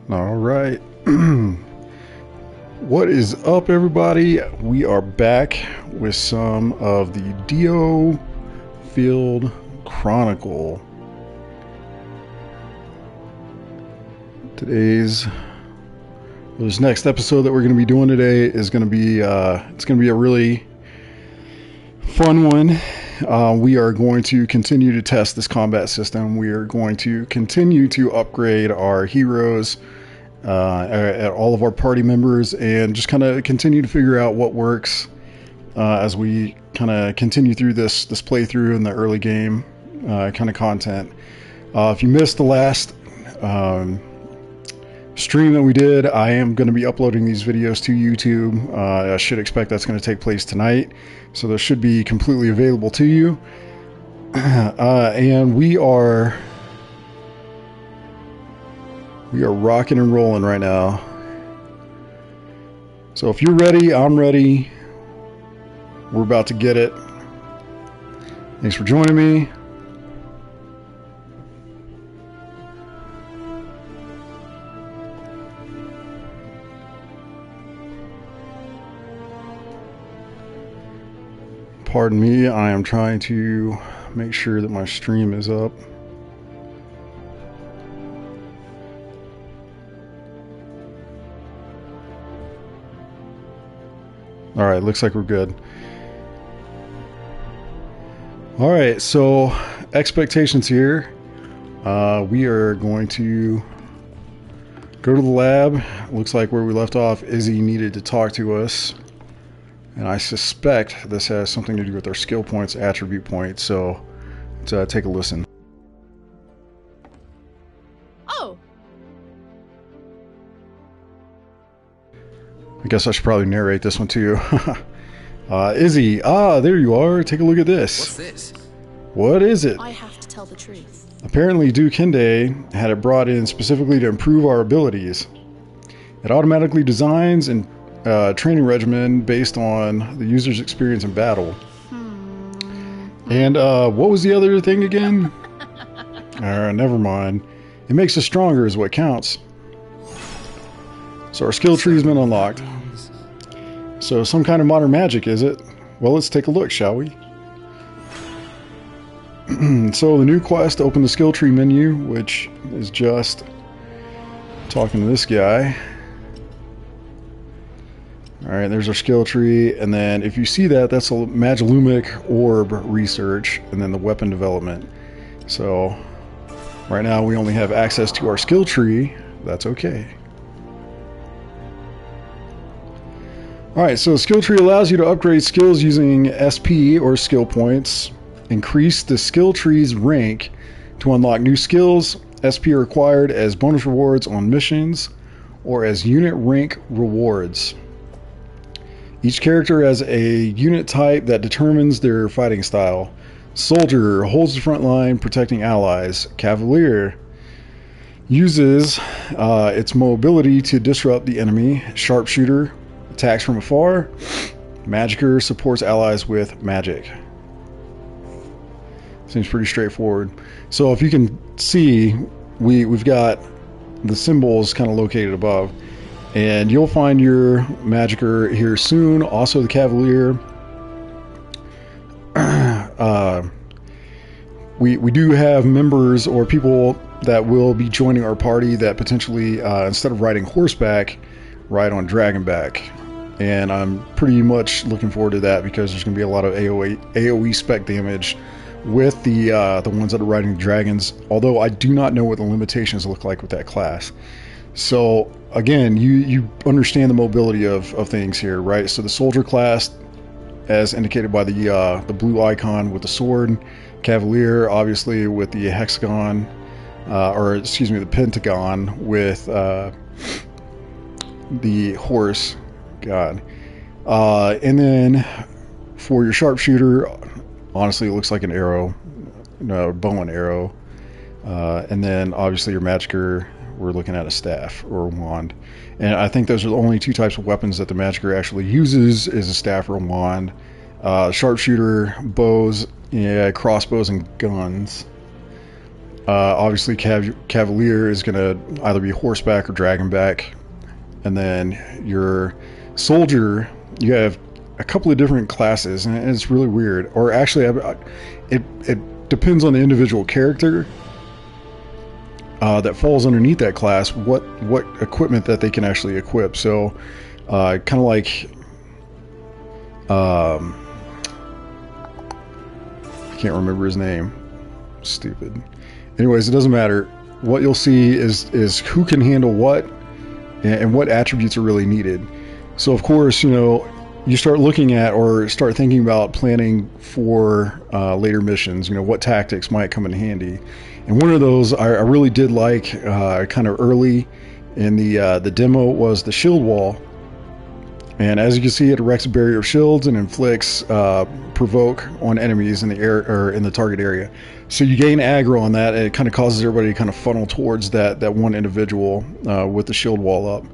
All right. What is up, everybody? We are back with some of the DioField Chronicle. This next episode that we're going to be doing today is going to be it's going to be a really fun one. We are going to continue to test this combat system. We are going to continue to upgrade our heroes, at all of our party members, and just kind of continue to figure out what works as we kind of continue through this playthrough in the early game kind of content. If you missed the last stream that we did, I am going to be uploading these videos to YouTube. I should expect that's going to take place tonight, so they should be completely available to you. And we are rocking and rolling right now. So if you're ready, I'm ready. We're about to get it. Thanks for joining me. Pardon me, I am trying to make sure that my stream is up. Alright, looks like we're good. Alright, so expectations here. We are going to go to the lab. Looks like where we left off, Izzy needed to talk to us. And I suspect this has something to do with our skill points, attribute points, so let's take a listen. Oh! I guess I should probably narrate this one to you. Izzy, there you are. Take a look at this. What's this? What is it? I have to tell the truth. Apparently, Duke Hinde had it brought in specifically to improve our abilities. It automatically designs and training regimen based on the user's experience in battle. And what was the other thing again? Never mind. It makes us stronger is what counts. So our skill tree has been unlocked. So some kind of modern magic, is it? Well, let's take a look, shall we? So the new quest, open the skill tree menu, which is just talking to this guy. Alright, there's our skill tree, and then if you see that, that's a Magilumic orb research, and then the weapon development. So right now we only have access to our skill tree. That's okay. Alright, so the skill tree allows you to upgrade skills using SP or skill points. Increase the skill tree's rank to unlock new skills. SP are acquired as bonus rewards on missions or as unit rank rewards. Each character has a unit type that determines their fighting style. Soldier holds the front line protecting allies. Cavalier uses its mobility to disrupt the enemy. Sharpshooter attacks from afar. Magicker supports allies with magic. Seems pretty straightforward. So if you can see, we've got the symbols kind of located above. And you'll find your Magicker here soon. Also the Cavalier. We do have members or people that will be joining our party that potentially, instead of riding horseback, ride on dragonback. And I'm pretty much looking forward to that because there's going to be a lot of AoE spec damage with the ones that are riding dragons. Although I do not know what the limitations look like with that class. So again, you understand the mobility of things here, right? So the soldier class, as indicated by the blue icon with the sword. Cavalier, obviously, with the hexagon, the pentagon with the horse. God. And then for your sharpshooter, honestly, it looks like an arrow, bow and arrow. And then obviously your magicker, we're looking at a staff or a wand. And I think those are the only two types of weapons that the magicker actually uses, is a staff or a wand. Sharpshooter, bows, crossbows, and guns. Obviously, Cavalier is going to either be horseback or dragonback. And then your soldier, you have a couple of different classes, and it's really weird. Or actually, it depends on the individual character that falls underneath that class, what equipment that they can actually equip. So, kind of like, I can't remember his name. Stupid. Anyways, it doesn't matter. What you'll see is who can handle what, and what attributes are really needed. So, of course, you start looking at or start thinking about planning for later missions. What tactics might come in handy. And one of those I really did like kind of early in the demo was the shield wall. And as you can see, it erects a barrier of shields and inflicts provoke on enemies in the air or in the target area. So you gain aggro on that, and it kind of causes everybody to kind of funnel towards that one individual with the shield wall up.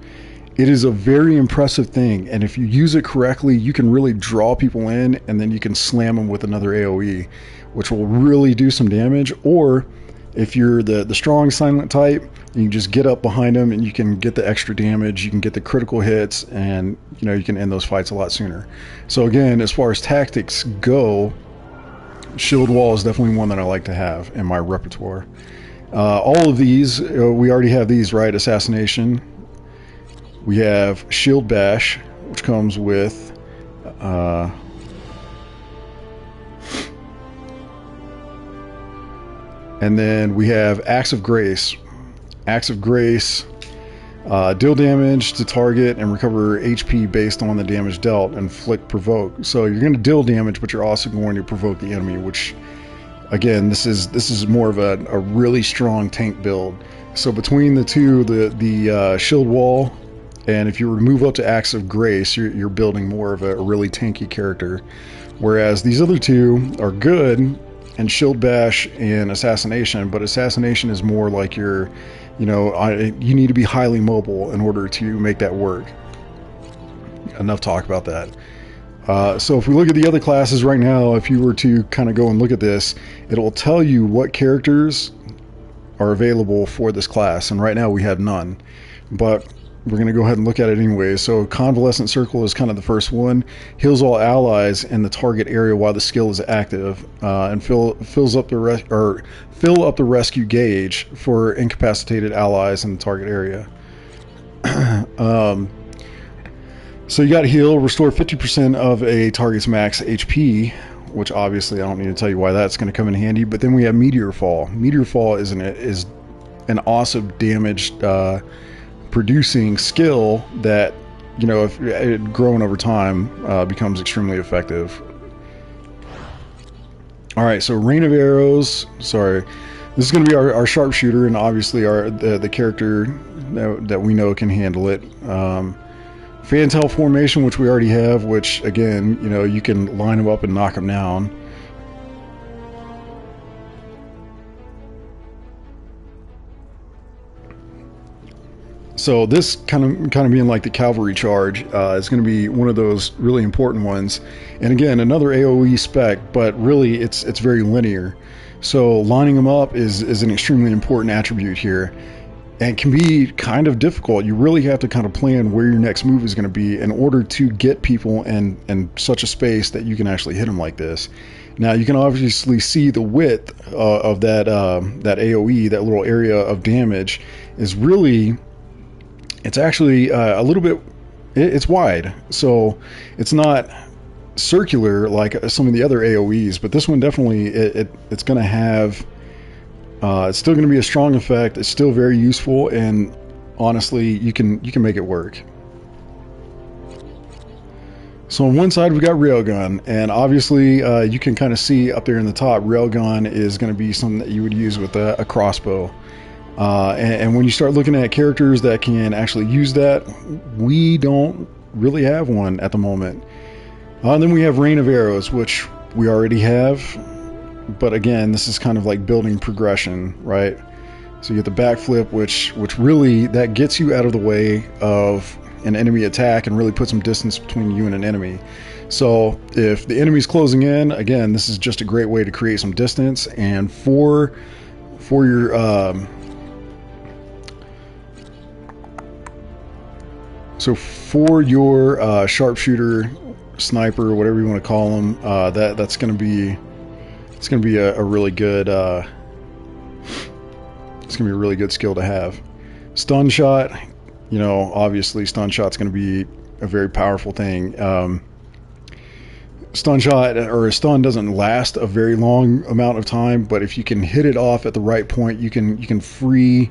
It is a very impressive thing, and if you use it correctly, you can really draw people in, and then you can slam them with another AoE, which will really do some damage. Or if you're the strong silent type, you can just get up behind them and you can get the extra damage, you can get the critical hits, and you can end those fights a lot sooner. So again, as far as tactics go, shield wall is definitely one that I like to have in my repertoire. All of these, we already have these, right? Assassination. We have shield bash, which comes with and then we have Acts of Grace. Acts of Grace deal damage to target and recover HP based on the damage dealt. Inflict provoke. So you're going to deal damage, but you're also going to provoke the enemy, which, again, this is more of a really strong tank build. So between the two, the shield wall, and if you were to move up to Acts of Grace, you're building more of a really tanky character. Whereas these other two are good, and shield bash and assassination, but assassination is more like you need to be highly mobile in order to make that work. Enough talk about that. So if we look at the other classes right now, if you were to kind of go and look at this, it will tell you what characters are available for this class, and right now we have none, but we're going to go ahead and look at it anyway. So Convalescent Circle is kind of the first one. Heals all allies in the target area while the skill is active, and fill up the rescue gauge for incapacitated allies in the target area. So you got heal, restore 50% of a target's max HP, which obviously I don't need to tell you why that's going to come in handy. But then we have Meteor Fall. Meteor Fall is an awesome damage producing skill that, if it growing over time, becomes extremely effective. All right, so Rain of Arrows. Sorry, this is going to be our sharpshooter, and obviously the character that we know can handle it. Fantail Formation, which we already have, which again, you can line them up and knock them down. So this kind of being like the cavalry charge is going to be one of those really important ones. And again, another AoE spec, but really it's very linear. So lining them up is an extremely important attribute here, and can be kind of difficult. You really have to kind of plan where your next move is going to be in order to get people in such a space that you can actually hit them like this. Now you can obviously see the width of that AoE, that little area of damage, is really. It's actually a little bit, it's wide, so it's not circular like some of the other AoEs, but this one definitely, it's going to have, it's still going to be a strong effect. It's still very useful, and honestly, you can make it work. So on one side, we've got Railgun, and obviously you can kind of see up there in the top, Railgun is going to be something that you would use with a crossbow. And when you start looking at characters that can actually use that, we don't really have one at the moment. Then we have Rain of Arrows, which we already have, but again, this is kind of like building progression, right? So you get the backflip, which really, that gets you out of the way of an enemy attack and really puts some distance between you and an enemy. So if the enemy's closing in, again, this is just a great way to create some distance, and for for your sharpshooter, sniper, whatever you want to call them, that's going to be a really good it's going to be a really good skill to have. Stun shot, you know, obviously stun shot's going to be a very powerful thing. Stun shot or a stun doesn't last a very long amount of time, but if you can hit it off at the right point, you can free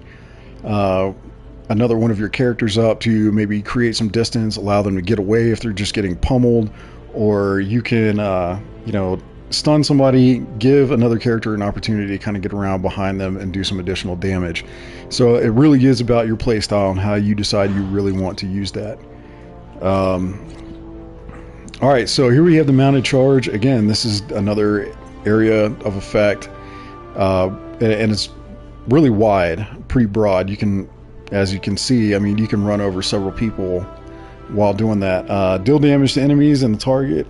another one of your characters up to maybe create some distance, allow them to get away if they're just getting pummeled, or you can you know, stun somebody, give another character an opportunity to kind of get around behind them and do some additional damage. So it really is about your playstyle and how you decide you really want to use that. Alright, so here we have the mounted charge. Again, this is another area of effect, and it's really wide, pretty broad. You can, as you can see, I mean, you can run over several people while doing that. Deal damage to enemies in the target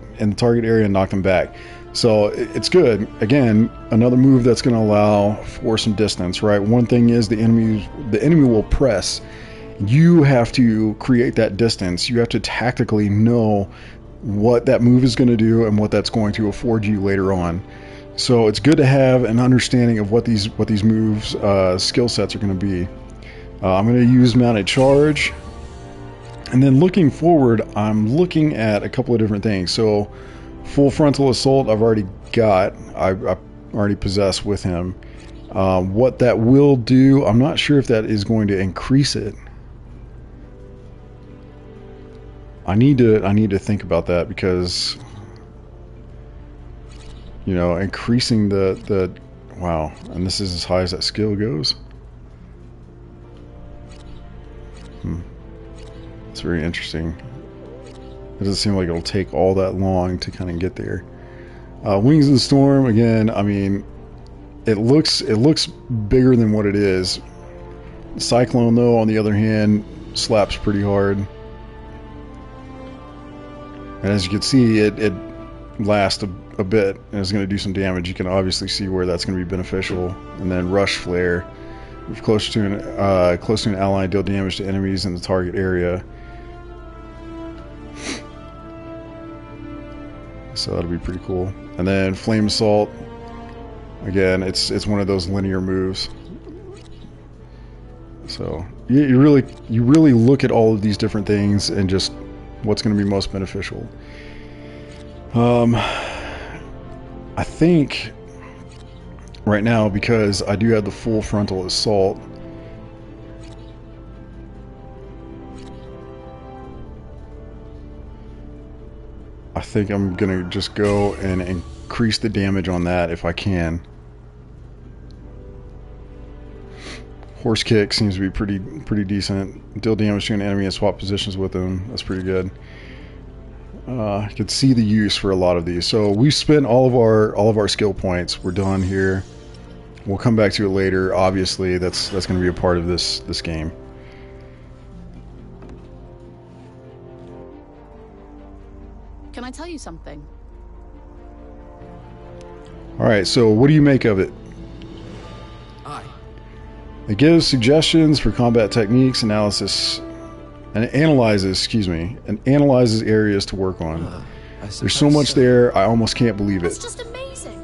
area and knock them back. So it's good. Again, another move that's going to allow for some distance, right? One thing is the enemy will press. You have to create that distance. You have to tactically know what that move is going to do and what that's going to afford you later on. So it's good to have an understanding of what these moves, skill sets are going to be. I'm going to use mounted charge. And then looking forward, I'm looking at a couple of different things. So full frontal assault I've already got. I already possess with him. What that will do, I'm not sure if that is going to increase it. I need to think about that, because, you know, increasing the wow, and this is as high as that skill goes. It's very interesting. It doesn't seem like it'll take all that long to kind of get there. Wings of the Storm, again, I mean, it looks bigger than what it is. Cyclone, though, on the other hand, slaps pretty hard. And as you can see, it lasts a bit and is going to do some damage. You can obviously see where that's going to be beneficial. And then Rush Flare, close to an ally, deal damage to enemies in the target area. So that'll be pretty cool. And then Flame Assault, again, it's one of those linear moves. So you really look at all of these different things and just what's going to be most beneficial. I think right now, because I do have the full frontal assault, I think I'm gonna just go and increase the damage on that if I can. Horse Kick seems to be pretty decent. Deal damage to an enemy and swap positions with them. That's pretty good. I could see the use for a lot of these. So we've spent all of our skill points. We're done here. We'll come back to it later. Obviously, that's going to be a part of this game. Can I tell you something? All right. So what do you make of it? It gives suggestions for combat techniques, analyzes areas to work on. There's so much there, I almost can't believe it. That's just amazing.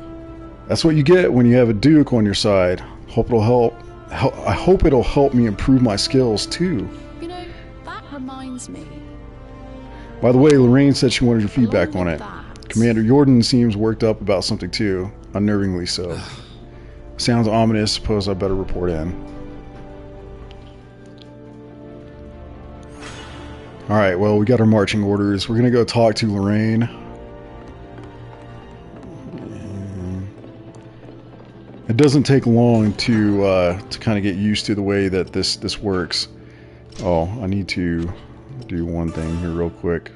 That's what you get when you have a Duke on your side. Hope it'll help. I hope it'll help me improve my skills too. You know, that reminds me. By the way, Lorraine said she wanted your feedback on it. Commander Jordan seems worked up about something too, unnervingly so. Sounds ominous. Suppose I better report in. Alright, well, we got our marching orders. We're going to go talk to Lorraine. It doesn't take long to kind of get used to the way that this works. Oh, I need to do one thing here real quick.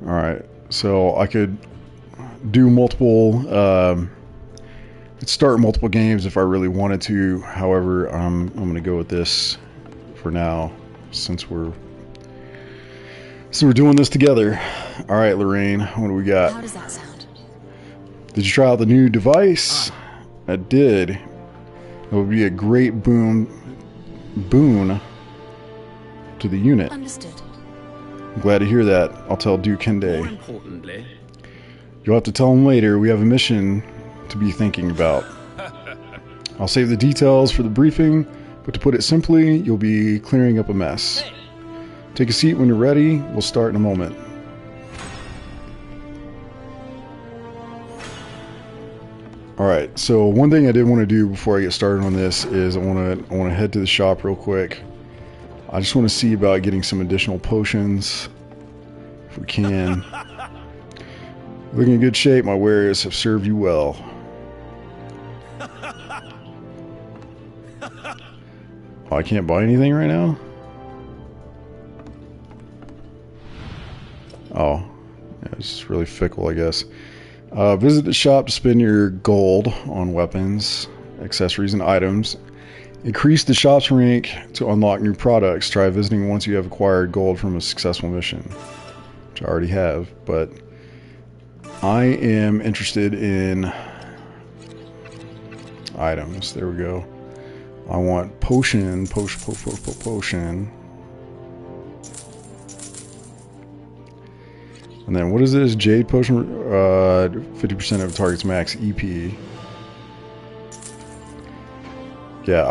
Alright, so I could do multiple... start multiple games if I really wanted to. However, I'm going to go with this for now, since we're So we're doing this together. All right, Lorraine, what do we got? How does that sound? Did you try out the new device? I did. It would be a great boon to the unit. Understood. I'm glad to hear that. I'll tell Duke More Hende. importantly, You'll have to tell him later. We have a mission to be thinking about. I'll save the details for the briefing, but to put it simply, you'll be clearing up a mess. Take a seat when you're ready. We'll start in a moment. Alright, so one thing I did want to do before I get started on this is I want to head to the shop real quick. I just want to see about getting some additional potions, if we can. Looking in good shape, my wares have served you well. Oh, I can't buy anything right now? Oh, yeah, it's just really fickle, I guess. Visit the shop to spend your gold on weapons, accessories, and items. Increase the shop's rank to unlock new products. Try visiting once you have acquired gold from a successful mission, which I already have, but I am interested in items. There we go. I want potion. And then what is this? Jade potion, 50% of target's max EP. Yeah,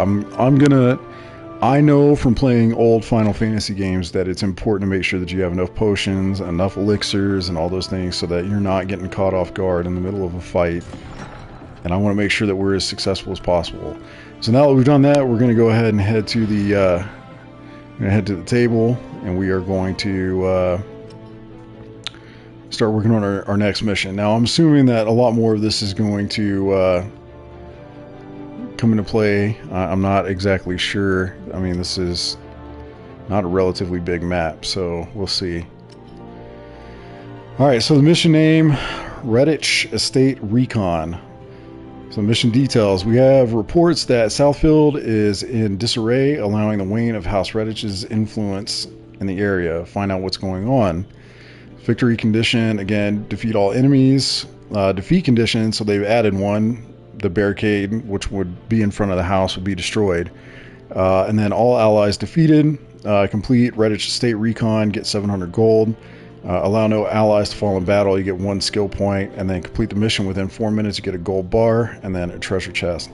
I know from playing old Final Fantasy games that it's important to make sure that you have enough potions, enough elixirs, and all those things so that you're not getting caught off guard in the middle of a fight. And I want to make sure that we're as successful as possible. So now that we've done that, we're going to go ahead and head to the table, and we are going to start working on our next mission. Now, I'm assuming that a lot more of this is going to come into play. I'm not exactly sure. I mean, this is not a relatively big map, so we'll see. Alright, so the mission name, Redditch Estate Recon. So mission details. We have reports that Southfield is in disarray, allowing the wane of House Redditch's influence in the area. Find out what's going on. Victory condition, again, defeat all enemies. Defeat condition, so they've added one. The barricade, which would be in front of the house, would be destroyed. And then all allies defeated. Complete Redditch Estate Recon, get 700 gold. Allow no allies to fall in battle, you get 1 skill point. And then complete the mission within 4 minutes, you get a gold bar and then a treasure chest.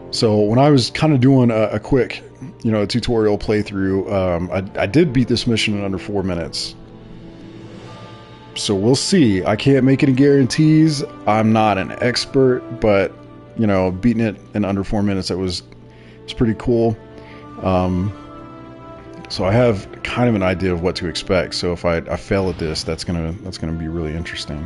So when I was kind of doing a quick, tutorial playthrough, I did beat this mission in under 4 minutes. So we'll see. I can't make any guarantees. I'm not an expert, but beating it in under 4 minutes, it's pretty cool. So I have kind of an idea of what to expect. So if I fail at this, that's gonna be really interesting.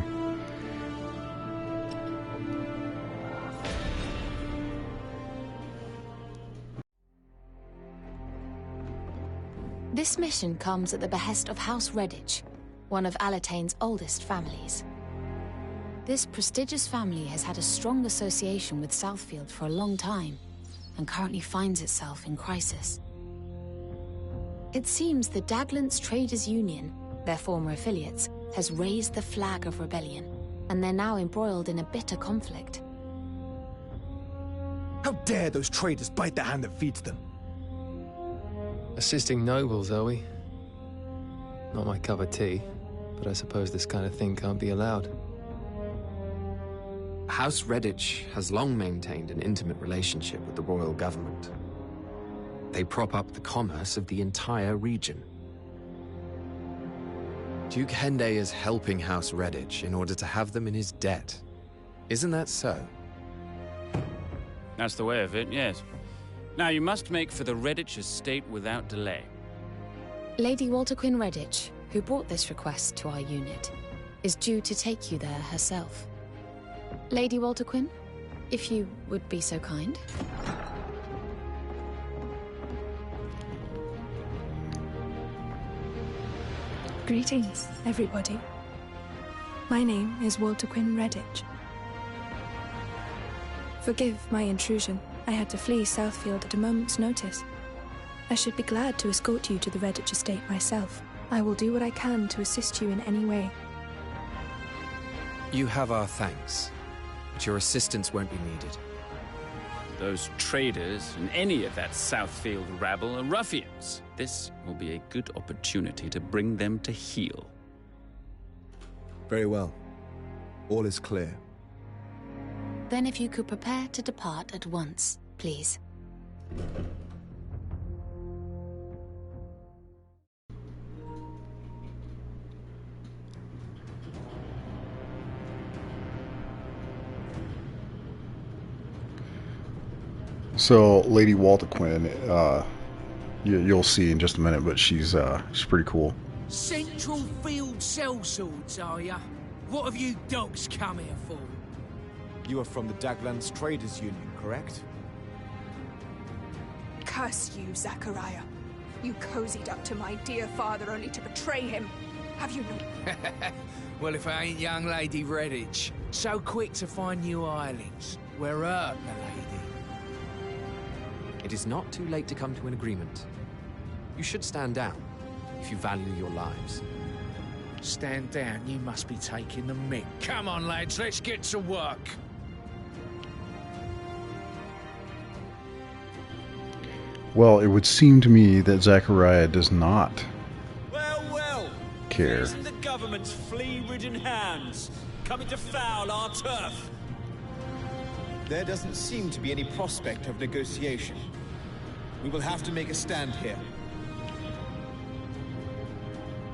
This mission comes at the behest of House Redditch, one of Alatane's oldest families. This prestigious family has had a strong association with Southfield for a long time, and currently finds itself in crisis. It seems the Daglance Traders Union, their former affiliates, has raised the flag of rebellion, and they're now embroiled in a bitter conflict. How dare those traitors bite the hand that feeds them? Assisting nobles, are we? Not my cup of tea, but I suppose this kind of thing can't be allowed. House Redditch has long maintained an intimate relationship with the royal government. They prop up the commerce of the entire region. Duke Hende is helping House Redditch in order to have them in his debt. Isn't that so? That's the way of it, yes. Now you must make for the Redditch estate without delay. Lady Walter Quinn Redditch, who brought this request to our unit, is due to take you there herself. Lady Walter Quinn, if you would be so kind. Greetings, everybody. My name is Walter Quinn Redditch. Forgive my intrusion. I had to flee Southfield at a moment's notice. I should be glad to escort you to the Redditch estate myself, I will do what I can to assist you in any way. You have our thanks, but your assistance won't be needed. Those traders and any of that Southfield rabble are ruffians. This will be a good opportunity to bring them to heel. Very well. All is clear. Then if you could prepare to depart at once, please. So, Lady Walter Quinn, you'll see in just a minute, but she's pretty cool. Central Field Sellswords, are ya? What have you dogs come here for? You are from the Daglands Traders Union, correct? Curse you, Zachariah. You cozied up to my dear father only to betray him. Have you no... Well, if I ain't young Lady Redditch, so quick to find new islands. We're hurt, my lady. It is not too late to come to an agreement. You should stand down, if you value your lives. Stand down, you must be taking the mick. Come on, lads, let's get to work. Well, it would seem to me that Zachariah does not Well, care. isn't the government's flea-ridden hands coming to foul our turf? There doesn't seem to be any prospect of negotiation. We will have to make a stand here.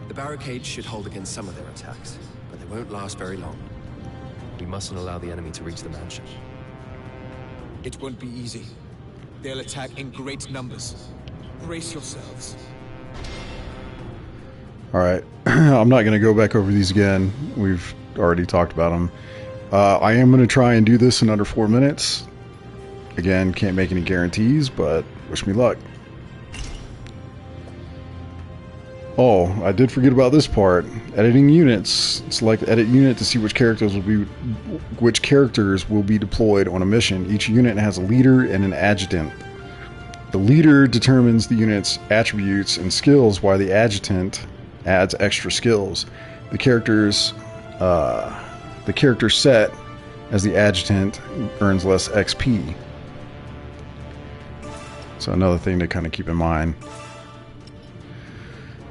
The barricades should hold against some of their attacks, but they won't last very long. We mustn't allow the enemy to reach the mansion. It won't be easy. They'll attack in great numbers. Brace yourselves. Alright, I'm not going to go back over these again. We've already talked about them. I am going to try and do this in under 4 minutes. Again, can't make any guarantees, but wish me luck. Oh, I did forget about this part. Editing units. Select edit unit to see which characters will be deployed on a mission. Each unit has a leader and an adjutant. The leader determines the unit's attributes and skills, while the adjutant adds extra skills. The character set as the adjutant earns less XP. So another thing to kind of keep in mind.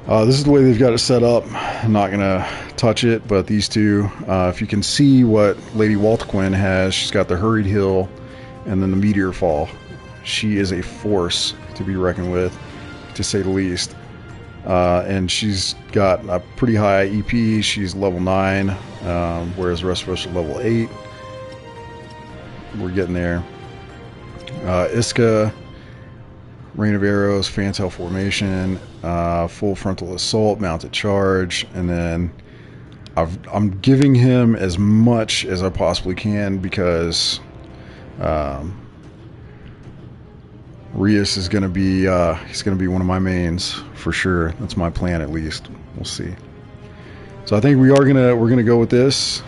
This is the way they've got it set up. I'm not going to touch it, but these two, if you can see what Lady Walter Quinn has, she's got the Hurried Hill and then the Meteor Fall. She is a force to be reckoned with, to say the least. And she's got a pretty high EP. She's level 9, whereas the rest of us are level 8. We're getting there. Iska, Rain of Arrows, Fantail Formation, Full Frontal Assault, Mounted Charge, and then I'm giving him as much as I possibly can because Rias is going to be he's going to be one of my mains for sure. That's my plan, at least. We'll see. So I think we're gonna go with this.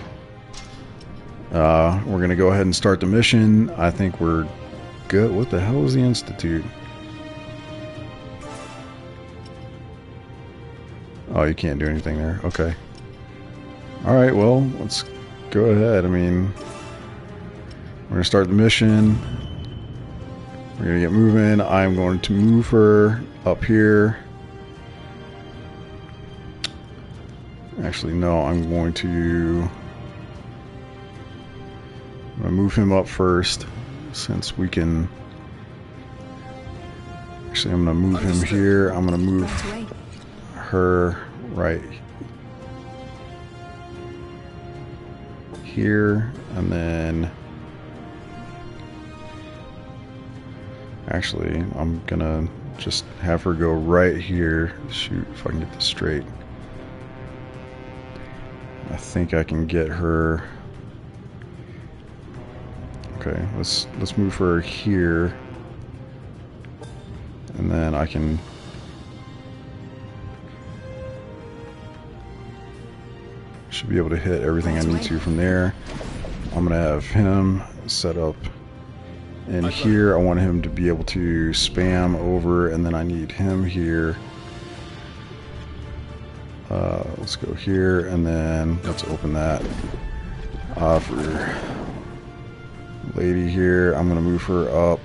We're gonna go ahead and start the mission. I think we're good. What the hell is the Institute? Oh, you can't do anything there. Okay. Alright, well, let's go ahead. I mean, we're going to start the mission. We're going to get moving. I'm going to move her up here. Actually, no, I'm going to move him up first, since we can... Actually, I'm going to move him here. I'm going to move her right here, and then actually I'm gonna just have her go right here. Shoot, if I can get this straight. I think I can get her. Okay, let's move her here, and then I can should be able to hit everything I need to from there. I'm gonna have him set up in here. I want him to be able to spam over, and then I need him here Let's go here, and then let's open that. For lady here, I'm gonna move her up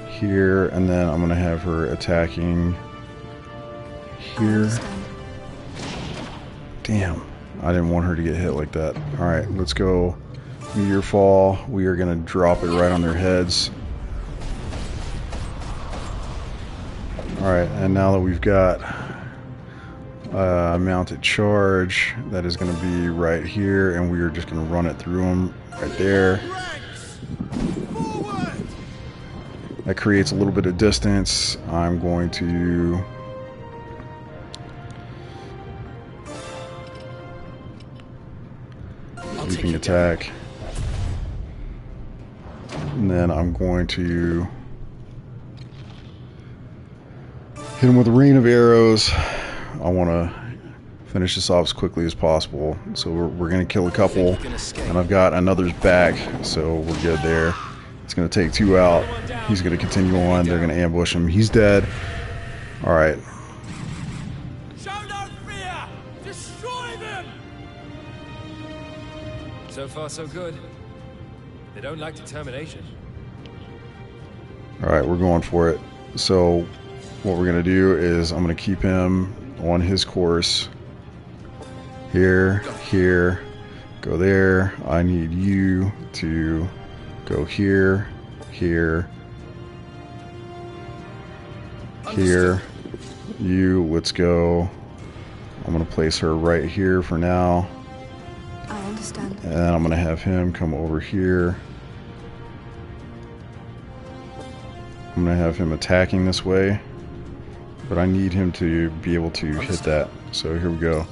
here, and then I'm gonna have her attacking here. Damn, I didn't want her to get hit like that. Alright, let's go meteor fall. We are gonna drop it right on their heads. Alright, and now that we've got mounted charge, that is going to be right here, and we are just going to run it through them right there. That creates a little bit of distance. I'm going to leaping attack, and then I'm going to hit him with a rain of arrows. I want to finish this off as quickly as possible. So we're going to kill a couple, and I've got another's back, so we're good there. It's going to take 2 out. He's going to continue on. They're going to ambush him. He's dead. Alright. Show no fear! Destroy them! So far, so good. They don't like determination. Alright, we're going for it. So what we're going to do is I'm going to keep him on his course. Here, here, go there. I need you to go here, here, here. You, let's go. I'm going to place her right here for now. I understand. And then I'm going to have him come over here. I'm going to have him attacking this way, but I need him to be able to hit that. So here we go.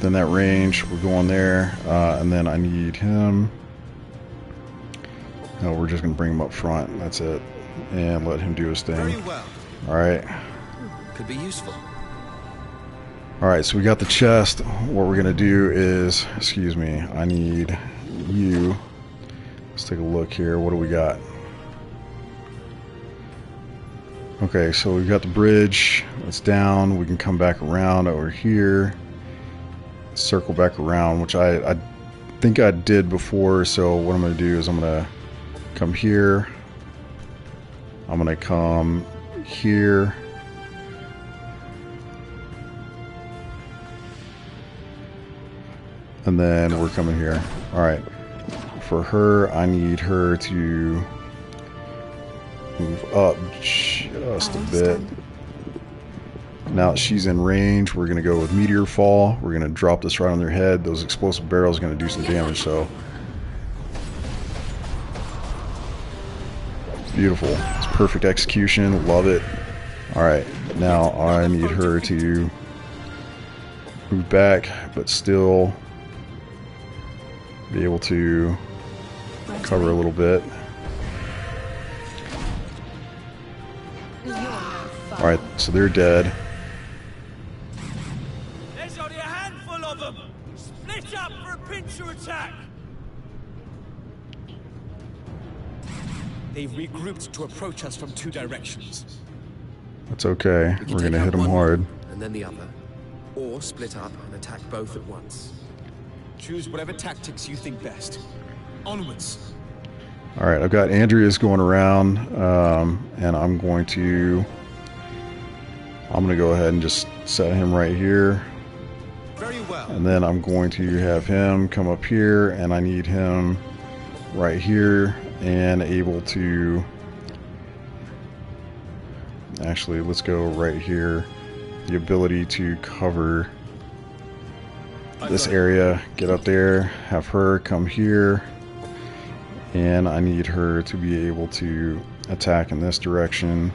Then that range, we're going there, and then I need him. No, we're just going to bring him up front. That's it. And let him do his thing. Very well. Alright. Could be useful. Alright, so we got the chest. What we're going to do is, excuse me, I need you. Let's take a look here. What do we got? Okay, so we've got the bridge. It's down. We can come back around over here. Circle back around, which I think I did before. So what I'm going to do is I'm going to come here. I'm going to come here. And then we're coming here. Alright. For her, I need her to move up just a bit. Now that she's in range, we're going to go with Meteor Fall. We're going to drop this right on their head. Those explosive barrels are going to do some damage, so. Beautiful. It's perfect execution. Love it. Alright, now I need her to move back, but still be able to cover a little bit. Alright, so they're dead. There's only a handful of them! Split up for a pincer attack! They've regrouped to approach us from 2 directions. That's okay. We're going to hit them hard. And then the other. Or split up and attack both at once. Choose whatever tactics you think best. Onwards. Alright, I've got Andreas going around, and I'm going to go ahead and just set him right here. Very well. And then I'm going to have him come up here, and I need him right here and able to, actually, let's go right here. The ability to cover this area, get up there, have her come here, and I need her to be able to attack in this direction.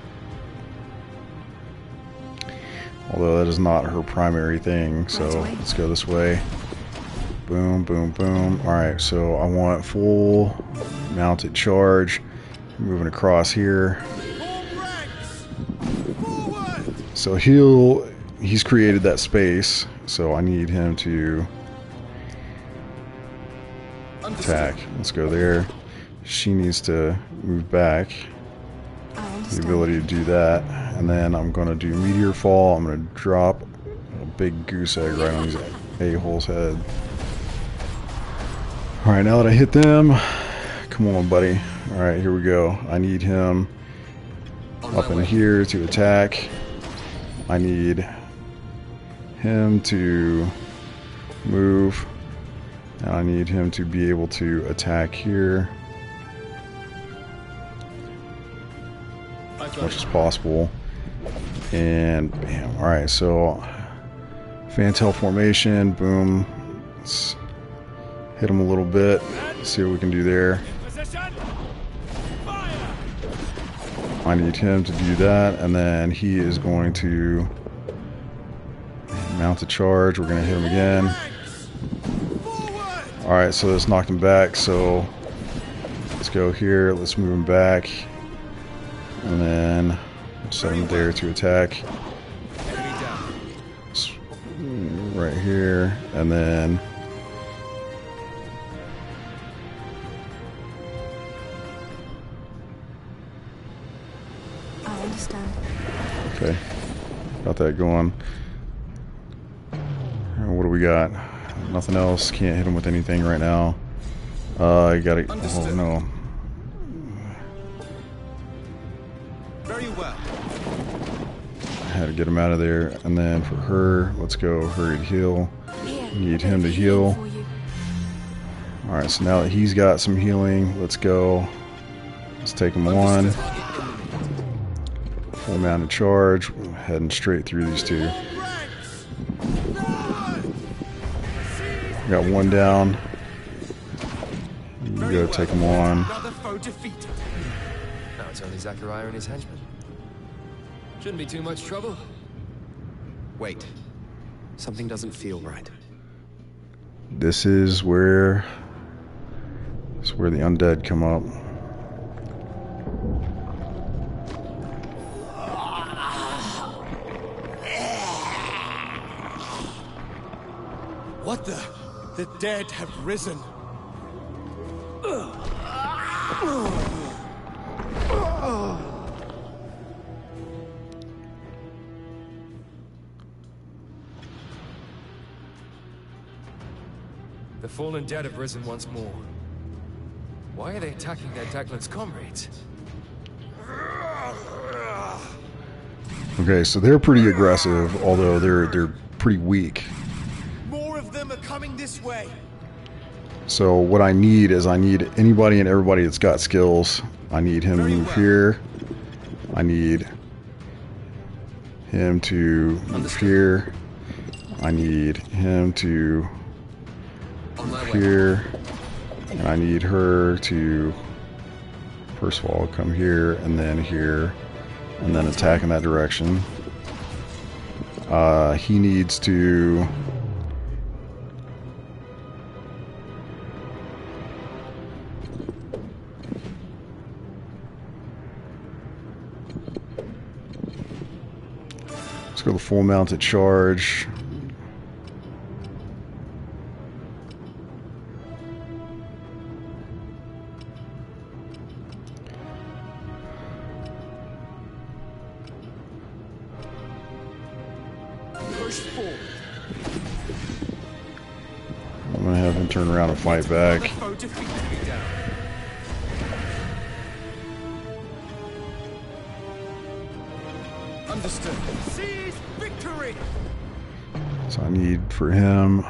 Although that is not her primary thing, so let's go this way. Boom, boom, boom. Alright, so I want full mounted charge. Moving across here. So he's created that space, so I need him to attack. Let's go there. She needs to move back. the ability to do that. And then I'm going to do Meteor Fall. I'm going to drop a big goose egg right on his a-hole's head. Alright, now that I hit them, come on, buddy. Alright, here we go. I need him up in here to attack. I need him to move. And I need him to be able to attack here as much as possible. And bam. Alright, so Fantail formation, boom. Let's hit him a little bit. See what we can do there. I need him to do that, and then he is going to mount a charge. We're going to hit him again. Alright, so this knocked him back, so let's go here. Let's move him back. And then set him there to attack. Right here, and then I understand. okay, got that going. What do we got? Nothing else. Can't hit him with anything right now. I gotta. Oh no. Very well. I had to get him out of there. And then for her, let's go hurried heal. Need him to heal. Alright, so now that he's got some healing, let's go. Let's take him one. Full mounted charge. Heading straight through these two. Got one down. You go take him on. Now it's only Zachariah and his henchmen. Shouldn't be too much trouble. Wait. Something doesn't feel right. This is where the undead come up. What the? The dead have risen. The fallen dead have risen once more. Why are they attacking their Daglan's comrades? Okay, so they're pretty aggressive, although they're pretty weak. More of them are coming this way. So what I need is anybody and everybody that's got skills. I need him to move here. I need him to move here. I need him to move here. And I need her to, first of all, come here and then here. And then attack in that direction. He needs to... Let's go the full mounted charge. I'm gonna have him turn around and fight back. Understood. Seize victory. So I need for him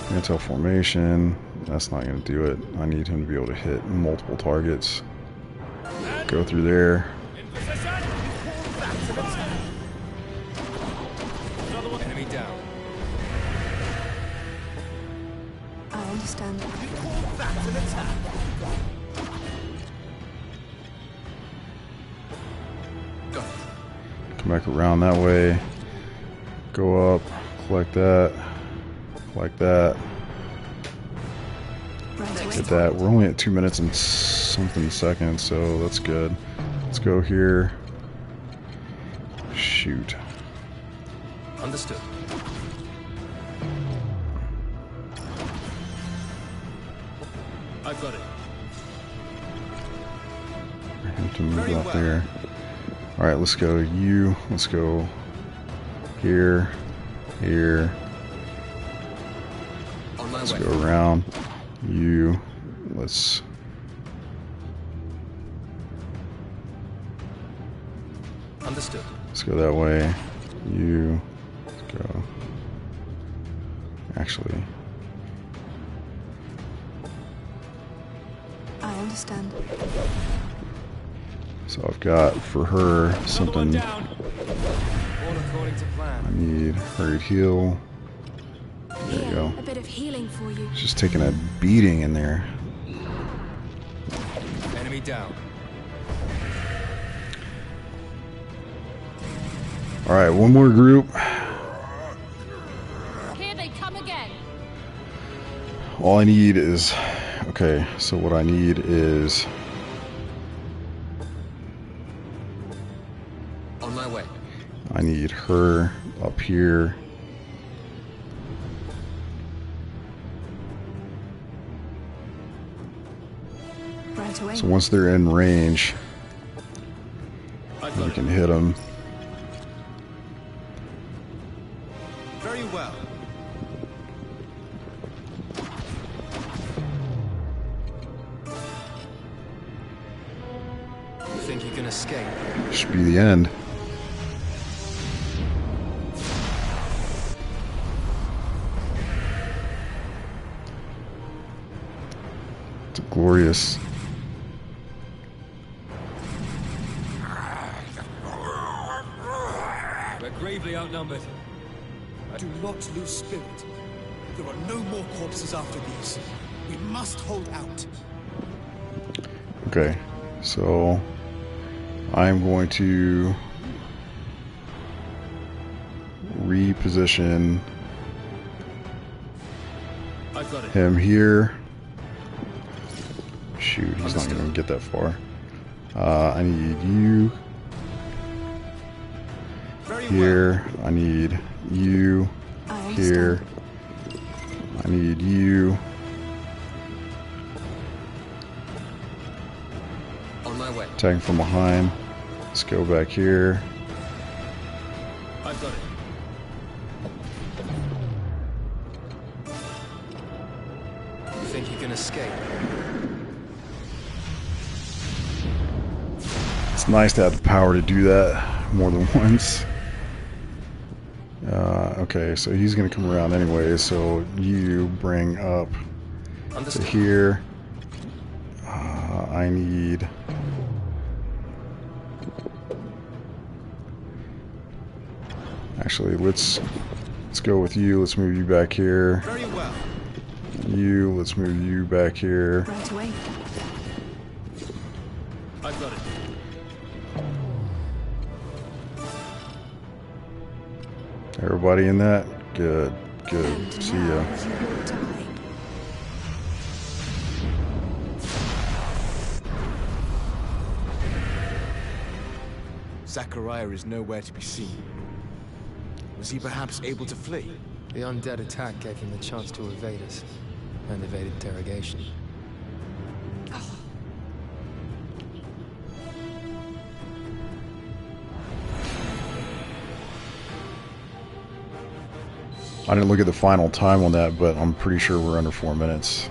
Fantail formation. That's not gonna do it. I need him to be able to hit multiple targets. Go through there. Enemy down. I understand. That's an attack. Come back around that way. Go up. Collect that. Collect that. Get that. We're only at 2 minutes and something seconds, so that's good. Let's go here. Shoot. Understood. I've got it. have to move out there. Alright, let's go you. Let's go here. Here. Let's go around. You. Let's... Understood. Let's go that way. You. Let's go. Actually... I understand. So I've got for her something. All according to plan. I need hurried heal. There you go. A bit of healing for you. Just taking a beating in there. Enemy down. Alright, one more group. Here they come again. All I need is... Okay, so what I need is... On my way. I need her up here. Right away. So once they're in range, we can hit them. Very well. You think you can escape? Should be the end. It's a glorious... We're gravely outnumbered. Do not lose spirit. There are no more corpses after these. We must hold out. Okay, so I'm going to reposition I've got it. him here. Shoot, he's not going to get that far. I need you here. I need you here. I need you. On my way. Attacking from behind. Let's go back here. I've got it. You think you can escape? It's nice to have the power to do that more than once. Okay, so he's going to come around anyway, so you bring up to here. I need... Actually, let's go with you. Let's move you back here. Very well. You, let's move you back here. Right away. I've got it. Everybody in that? Good, good. See ya. You will die. Zachariah is nowhere to be seen. Was he perhaps able to flee? The undead attack gave him the chance to evade us, and evade interrogation. I didn't look at the final time on that, but I'm pretty sure we're under 4 minutes.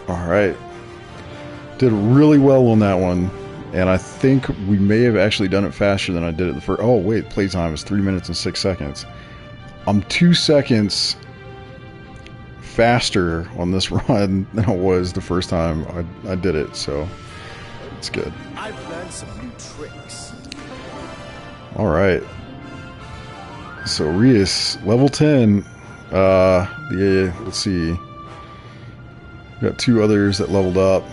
Alright. Did really well on that one. And I think we may have actually done it faster than I did it the first... Oh, wait. Playtime is 3 minutes and 6 seconds. I'm 2 seconds faster on this run than I was the first time I did it, so it's good. I've learned some new tricks. Alright. So Rias, level 10. Let's see. Got 2 others that leveled up,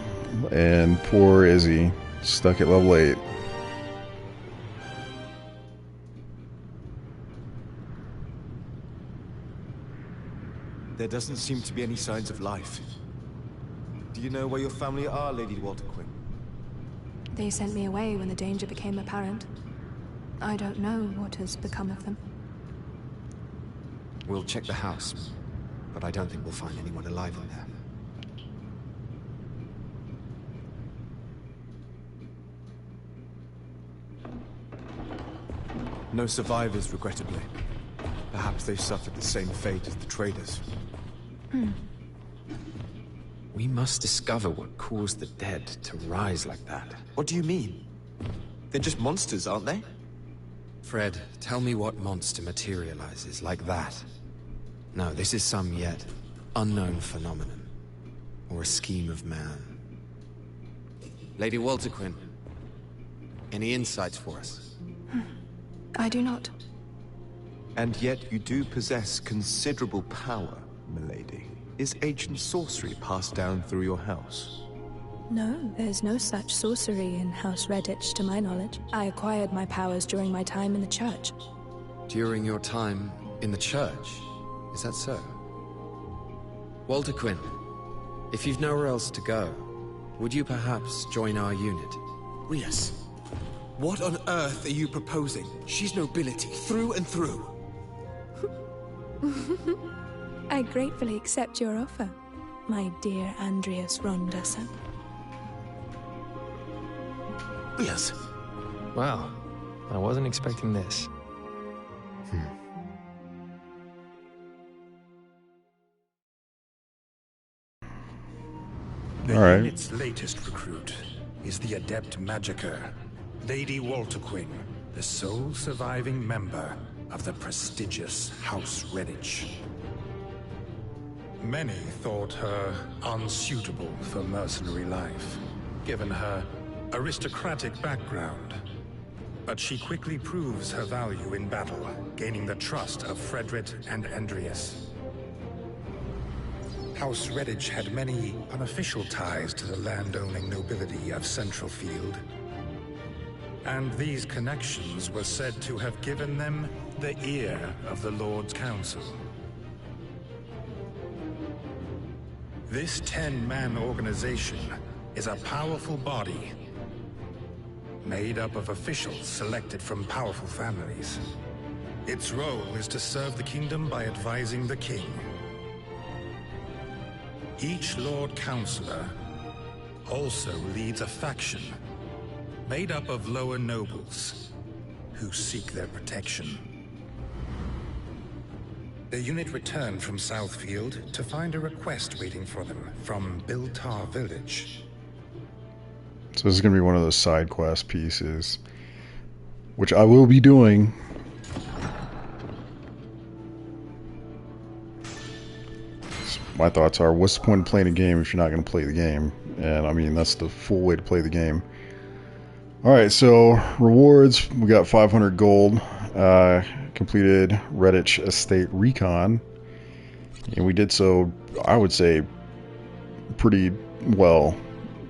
and poor Izzy stuck at level 8. There doesn't seem to be any signs of life. Do you know where your family are, Lady Walter Quinn? They sent me away when the danger became apparent. I don't know what has become of them. We'll check the house, but I don't think we'll find anyone alive in there. No survivors, regrettably. Perhaps they suffered the same fate as the traders. We must discover what caused the dead to rise like that. What do you mean? They're just monsters, aren't they? Fred, tell me what monster materializes like that. No, this is some yet unknown phenomenon. Or a scheme of man. Lady Walter Quinn, any insights for us? I do not. And yet you do possess considerable power, milady. Is ancient sorcery passed down through your house? No, there's no such sorcery in House Redditch, to my knowledge. I acquired my powers during my time in the church. During your time in the church? Is that so? Walter Quinn, if you've nowhere else to go, would you perhaps join our unit? Rias, what on earth are you proposing? She's nobility, through and through. I gratefully accept your offer, my dear Andreas Ronderson. Rias. Wow, I wasn't expecting this. The All right. unit's latest recruit is the adept magicker, Lady Walter Quinn, the sole surviving member of the prestigious House Redditch. Many thought her unsuitable for mercenary life, given her aristocratic background. But she quickly proves her value in battle, gaining the trust of Frederick and Andreas. House Redditch had many unofficial ties to the landowning nobility of Centralfield. And these connections were said to have given them the ear of the Lord's Council. This 10-man organization is a powerful body, made up of officials selected from powerful families. Its role is to serve the kingdom by advising the king. Each Lord Counselor also leads a faction made up of lower nobles who seek their protection. The unit returned from Southfield to find a request waiting for them from Biltar Village. So this is going to be one of those side quest pieces, which I will be doing. My thoughts are, what's the point of playing a game if you're not going to play the game? And I mean, that's the full way to play the game. Alright, so rewards, we got 500 gold, completed Redditch Estate Recon, and we did so, I would say, pretty well.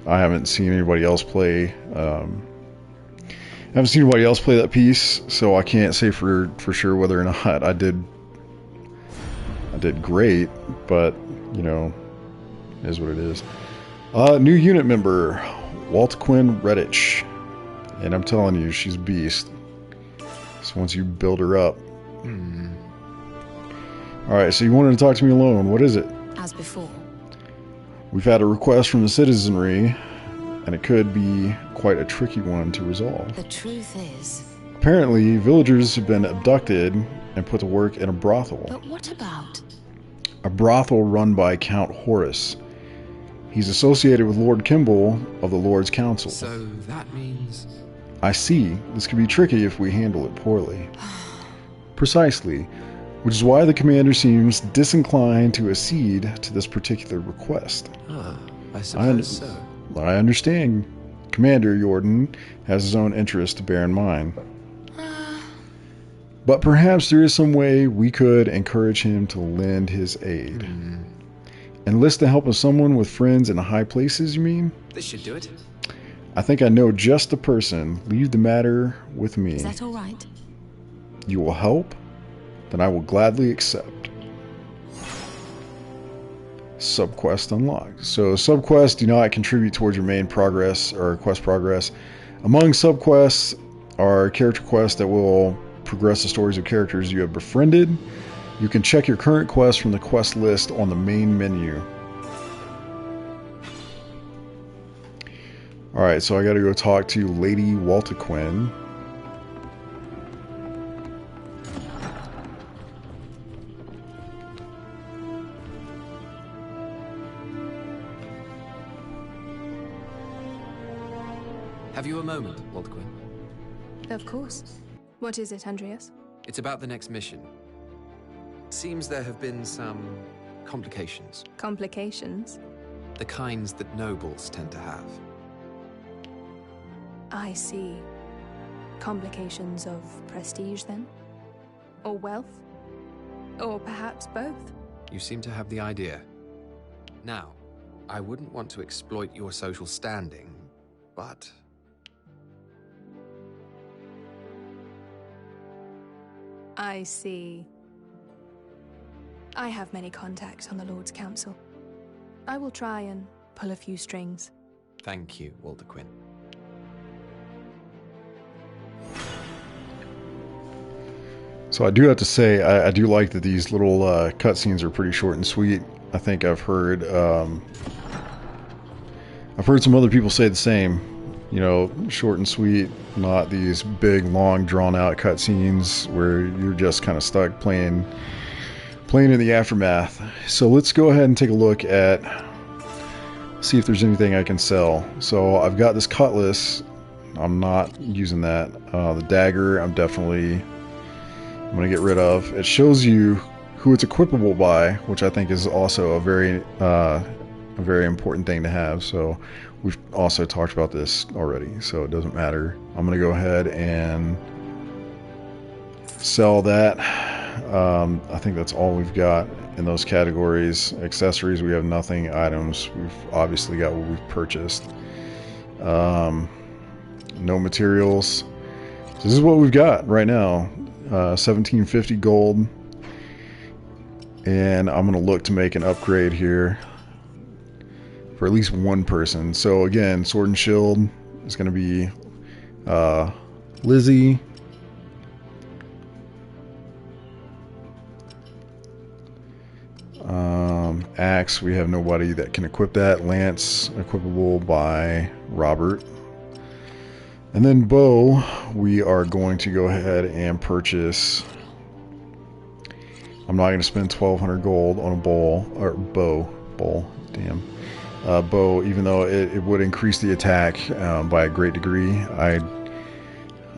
I haven't seen anybody else play, that piece, so I can't say for sure whether or not I did great, but, you know, it is what it is. New unit member, Walter Quinn Redditch. And I'm telling you, she's a beast. So once you build her up. Alright, so you wanted to talk to me alone. What is it? As before. We've had a request from the citizenry, and it could be quite a tricky one to resolve. The truth is... Apparently, villagers have been abducted and put to work in a brothel. But what about? A brothel run by Count Horace. He's associated with Lord Kimball of the Lord's Council. So that means... I see. This could be tricky if we handle it poorly. Precisely. Which is why the commander seems disinclined to accede to this particular request. I suppose so. I understand. Commander Jordan has his own interests to bear in mind. But perhaps there is some way we could encourage him to lend his aid. Enlist the help of someone with friends in high places, you mean? This should do it. I think I know just the person. Leave the matter with me. Is that all right? You will help? Then I will gladly accept. Subquest unlocked. So subquests do not contribute towards your main progress or quest progress. Among subquests are character quests that will progress the stories of characters you have befriended. You can check your current quest from the quest list on the main menu. Alright, so I gotta go talk to Lady Walter Quinn. Have you a moment, Waldquin? Of course. What is it, Andreas? It's about the next mission. Seems there have been some complications. Complications? The kinds that nobles tend to have. I see. Complications of prestige, then? Or wealth? Or perhaps both? You seem to have the idea. Now, I wouldn't want to exploit your social standing, but... I see. I have many contacts on the Lord's Council. I will try and pull a few strings. Thank you, Waldquin. So I do have to say, I do like that these little cutscenes are pretty short and sweet. I think I've heard some other people say the same. You know, short and sweet, not these big, long, drawn-out cutscenes where you're just kind of stuck playing in the aftermath. So let's go ahead and take a look at, see if there's anything I can sell. So I've got this cutlass. I'm not using that. The dagger, I'm going to get rid of. It shows you who it's equipable by, which I think is also a very important thing to have. So we've also talked about this already, so it doesn't matter. I'm going to go ahead and sell that. I think that's all we've got in those categories. Accessories, we have nothing. Items, we've obviously got what we've purchased. No materials. So this is what we've got right now. 1750 gold, and I'm going to look to make an upgrade here for at least one person. So again, sword and shield is going to be Lizzie, axe, we have nobody that can equip that. Lance, equipable by Robert. And then bow, we are going to go ahead and purchase. I'm not going to spend 1,200 gold on a bow, even though it would increase the attack by a great degree.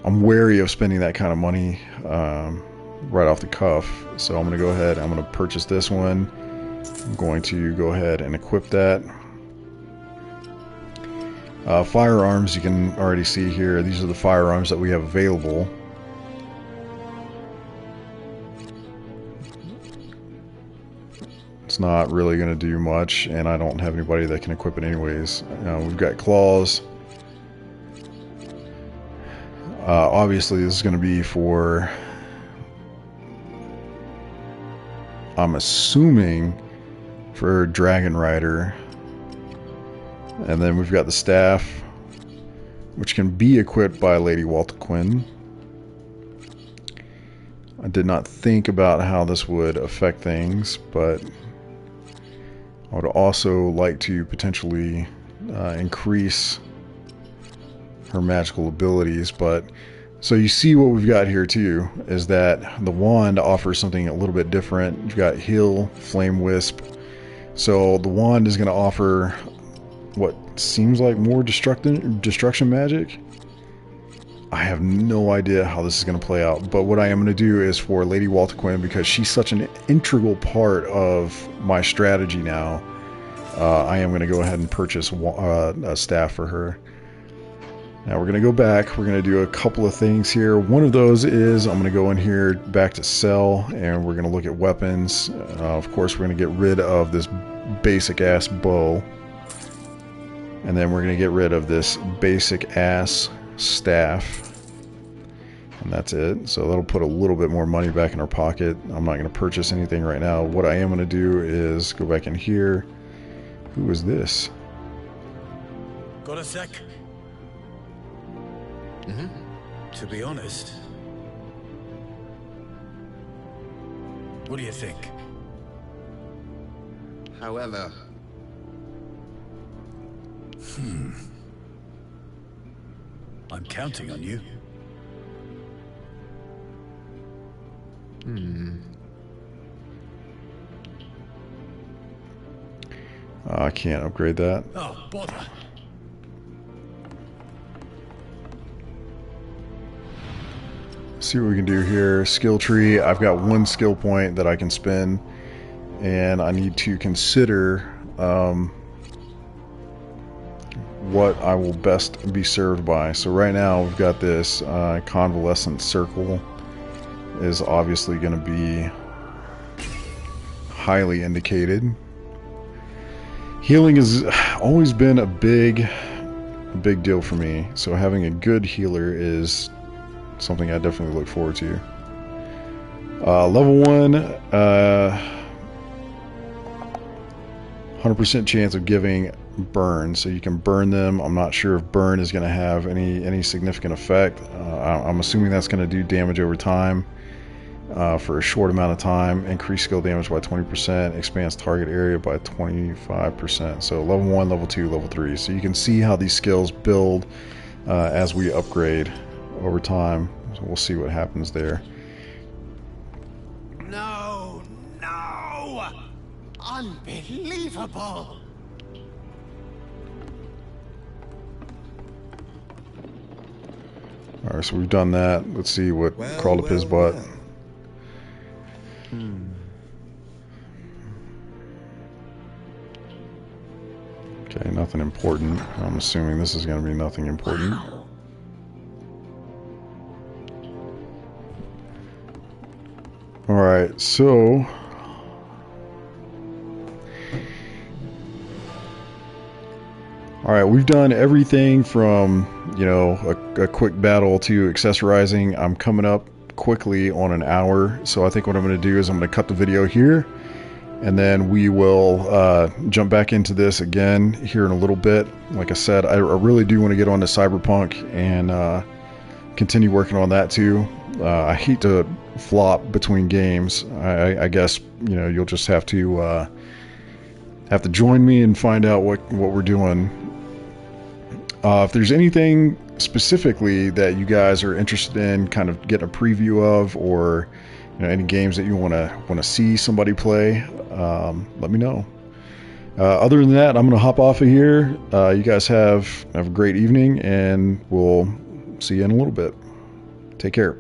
I'm wary of spending that kind of money right off the cuff. So I'm going to go ahead, I'm going to purchase this one. I'm going to go ahead and equip that. Firearms, you can already see here, these are the firearms that we have available. It's not really going to do much, and I don't have anybody that can equip it anyways. We've got claws. Obviously this is going to be for, I'm assuming, for Dragon Rider. And then we've got the staff, which can be equipped by Lady Waldquin. I did not think about how this would affect things, but I would also like to potentially increase her magical abilities. But so you see what we've got here too, is that the wand offers something a little bit different. You've got heal, flame wisp. So the wand is going to offer what seems like more destruction magic. I have no idea how this is going to play out, but what I am going to do is for Lady Waldquin, because she's such an integral part of my strategy now, I am going to go ahead and purchase a staff for her. Now we're going to go back, we're going to do a couple of things here. One of those is I'm going to go in here back to sell, and we're going to look at weapons. Of course we're going to get rid of this basic ass bow. And then we're going to get rid of this basic ass staff. And that's it. So that'll put a little bit more money back in our pocket. I'm not going to purchase anything right now. What I am going to do is go back in here. Who is this? Got a sec? Mm-hmm. To be honest, what do you think? However... I'm counting on you. I can't upgrade that. Oh, bother. Let's see what we can do here. Skill tree. I've got 1 skill point that I can spend, and I need to consider what I will best be served by. So right now we've got this convalescent circle is obviously going to be highly indicated. Healing has always been a big deal for me, so having a good healer is something I definitely look forward to. Level 1, 100% chance of giving burn, so you can burn them. I'm not sure if burn is going to have any significant effect. I'm assuming that's going to do damage over time. For a short amount of time, increase skill damage by 20%, expands target area by 25%. So level 1, level 2, level 3. So you can see how these skills build as we upgrade over time. So we'll see what happens there. No! Unbelievable! Alright, so we've done that. Let's see what crawled up his butt. Okay, nothing important. I'm assuming this is going to be nothing important. Wow. Alright, so alright, we've done everything from, you know, a quick battle to accessorizing. I'm coming up quickly on an hour, so I think what I'm going to do is I'm going to cut the video here, and then we will jump back into this again here in a little bit. Like I said, I really do want to get on to Cyberpunk and continue working on that too. I hate to flop between games. I guess, you know, you'll just have to join me and find out what we're doing. If there's anything specifically that you guys are interested in kind of getting a preview of, or you know, any games that you want to see somebody play, let me know. Other than that, I'm going to hop off of here. You guys have a great evening, and we'll see you in a little bit. Take care.